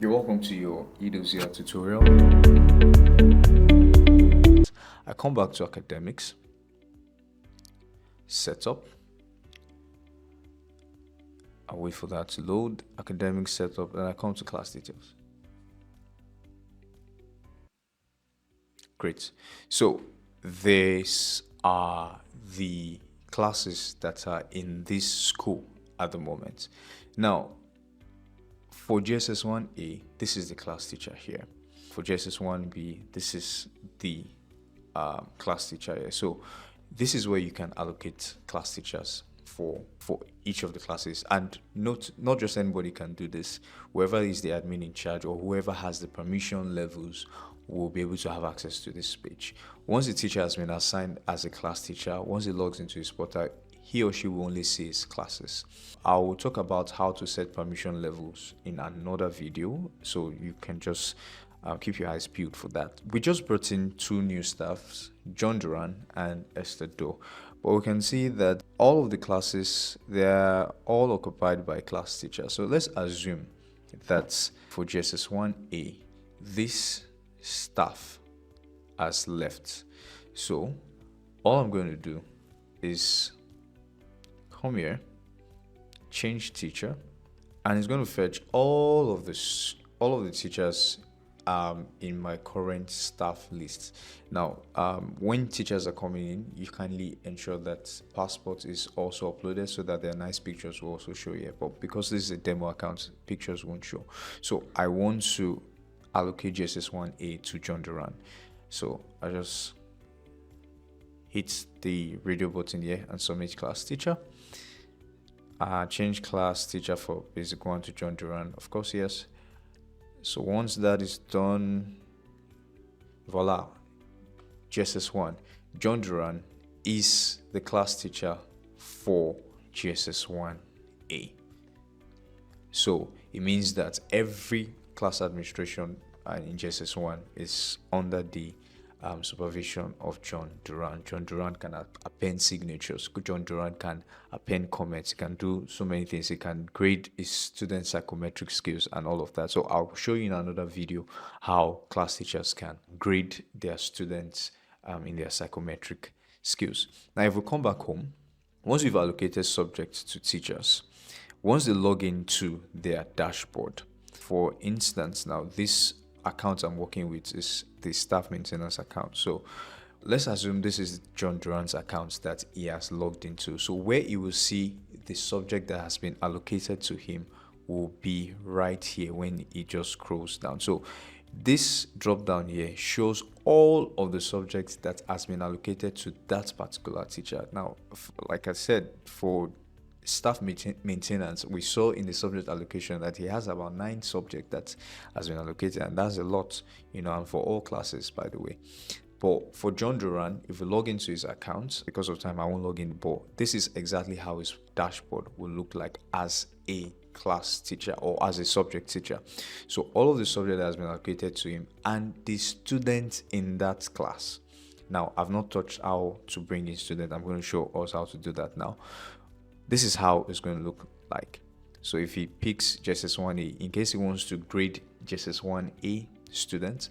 You're welcome to your EWZR tutorial. I come back to academics, setup. I wait for that to load, academic setup, and I come to class details. Great. So these are the classes that are in this school at the moment. Now, for JSS 1A, this is the class teacher here. For JSS 1B, this is the class teacher here. So this is where you can allocate class teachers for each of the classes, and not just anybody can do this. Whoever is the admin in charge or whoever has the permission levels will be able to have access to this page. Once the teacher has been assigned as a class teacher, once he logs into his portal, he or she will only see his classes. I will talk about how to set permission levels in another video, so you can just keep your eyes peeled for that. We just brought in two new staffs, John Duran and Esther Doe. But we can see that all of the classes, they're all occupied by class teachers. So let's assume that for JSS 1A, this staff has left. So all I'm going to do is come here, change teacher, and it's going to fetch all of the teachers in my current staff list. Now, when teachers are coming in, you kindly ensure that passport is also uploaded so that their nice pictures will also show here. But because this is a demo account, pictures won't show. So I want to allocate JSS 1A to John Duran. So I just hit the radio button here and submit class teacher. Change class teacher for basic 1 to John Duran. Of course, yes. So once that is done, voila, JSS 1. John Duran is the class teacher for JSS 1A. So it means that every class administration in JSS 1 is under the supervision of John Duran. John Duran can append signatures. John Duran can append comments. He can do so many things. He can grade his student psychometric skills and all of that. So I'll show you in another video how class teachers can grade their students in their psychometric skills. Now, if we come back home, once we've allocated subjects to teachers, once they log into their dashboard, for instance, now this account I'm working with is the staff maintenance account. So let's assume this is John Duran's account that he has logged into. So where he will see the subject that has been allocated to him will be right here when he just scrolls down. So this drop down here shows all of the subjects that has been allocated to that particular teacher. Now, like I said, for staff maintenance, we saw in the subject allocation that he has about 9 subjects that has been allocated, and that's a lot, and for all classes, by the way. But for John Duran, if we log into his account, because of time I won't log in, but this is exactly how his dashboard will look like as a class teacher or as a subject teacher. So all of the subject that has been allocated to him and the students in that class. Now, I've not touched how to bring in students. I'm going to show us how to do that now. This is how it's going to look like. So if he picks JSS 1A, in case he wants to grade JSS 1A students,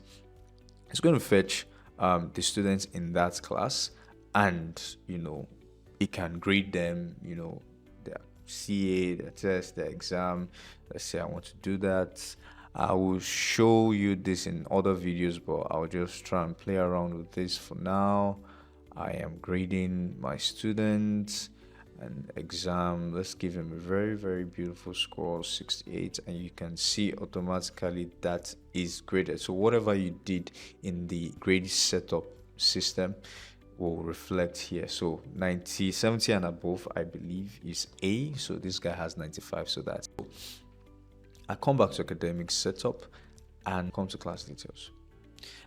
it's going to fetch the students in that class, and he can grade them, their CA, their test, their exam. Let's say I want to do that. I will show you this in other videos, but I'll just try and play around with this for now. I am grading my students. An exam, let's give him a very, very beautiful score, 68, and you can see automatically that is graded. So whatever you did in the grade setup system will reflect here. So 90, 70 and above, I believe, is A. So this guy has 95, so that's cool. I come back to academic setup and come to class details.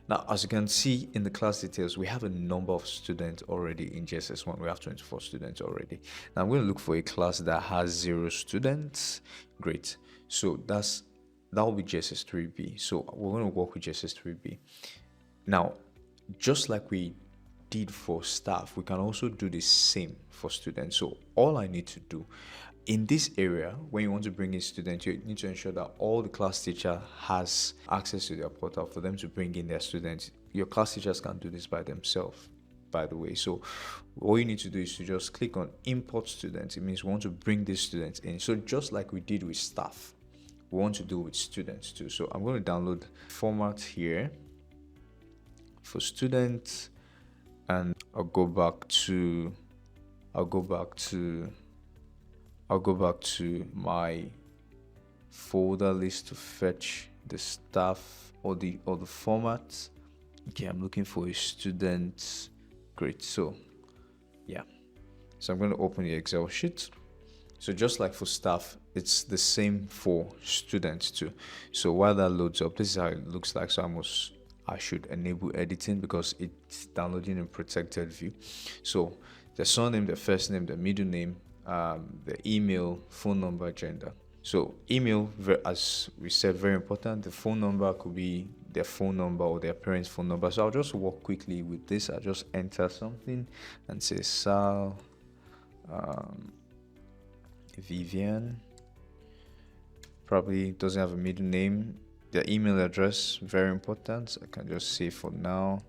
Now, as you can see in the class details, we have a number of students already in JSS 1. We have 24 students already. Now, I'm going to look for a class that has 0 students. Great. So that will be JSS 3B. So we're going to work with JSS 3B. Now, just like we did for staff, we can also do the same for students. So all I need to do In this area, when you want to bring in students, you need to ensure that all the class teacher has access to their portal for them to bring in their students. Your class teachers can't do this by themselves, by the way. So all you need to do is to just click on import students. It means we want to bring these students in. So just like we did with staff, we want to do with students too. So I'm going to download format here for students, and I'll go back to my folder list to fetch the staff or the formats. Okay, I'm looking for a student. Great. So yeah, so I'm going to open the Excel sheet. So just like for staff, it's the same for students too. So while that loads up, this is how it looks like. So I should enable editing because it's downloading in protected view. So the surname, the first name, the middle name, the email, phone number, gender. So email, as we said, very important. The phone number could be their phone number or their parents' phone number. So I'll just work quickly with this. I'll just enter something and say Sal, Vivian. Probably doesn't have a middle name. Their email address, very important. So I can just say for now,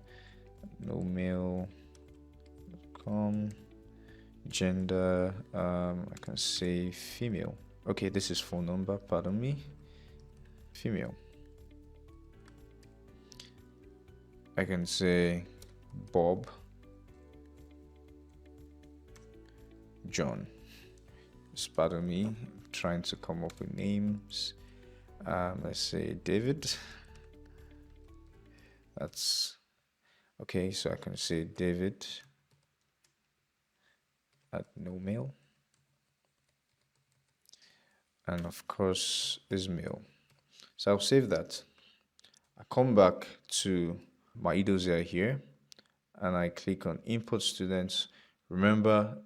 nomail.com. Gender, I can say female. Okay, this is phone number, pardon me. Female. I can say Bob, John. Just pardon me, I'm trying to come up with names. Let's say David. That's okay, so I can say David at nomail. And of course, Ismail. So I'll save that. I come back to my eDossier here and I click on import students. Remember,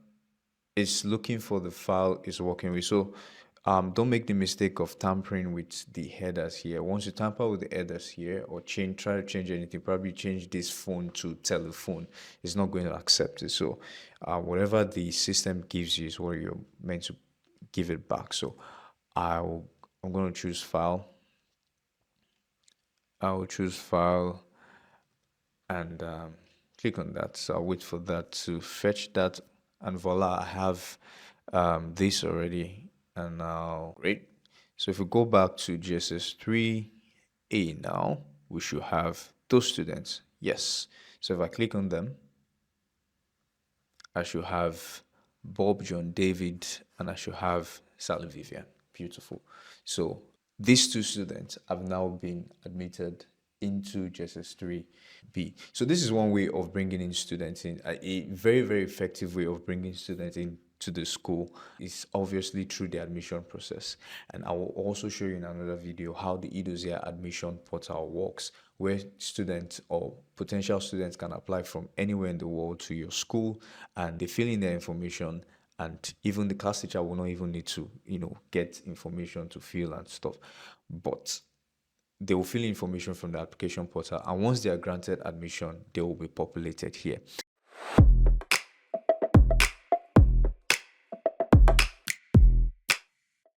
it's looking for the file it's working with. So don't make the mistake of tampering with the headers here. Once you tamper with the headers here or try to change anything, probably change this phone to telephone, it's not going to accept it. So whatever the system gives you is what you're meant to give it back. So I'm going to choose file. I'll choose file and click on that. So I'll wait for that to fetch that, and voila, I have this already. And now, great. So if we go back to GSS 3A now, we should have those students. Yes. So if I click on them, I should have Bob, John, David, and I should have Sally Vivian. Beautiful. So these two students have now been admitted into GSS 3B. So this is one way of bringing in students in. A very, very effective way of bringing students in to the school is obviously through the admission process. And I will also show you in another video how the eDossier admission portal works, where students or potential students can apply from anywhere in the world to your school, and they fill in their information, and even the class teacher will not even need to, get information to fill and stuff. But they will fill in information from the application portal, and once they are granted admission, they will be populated here.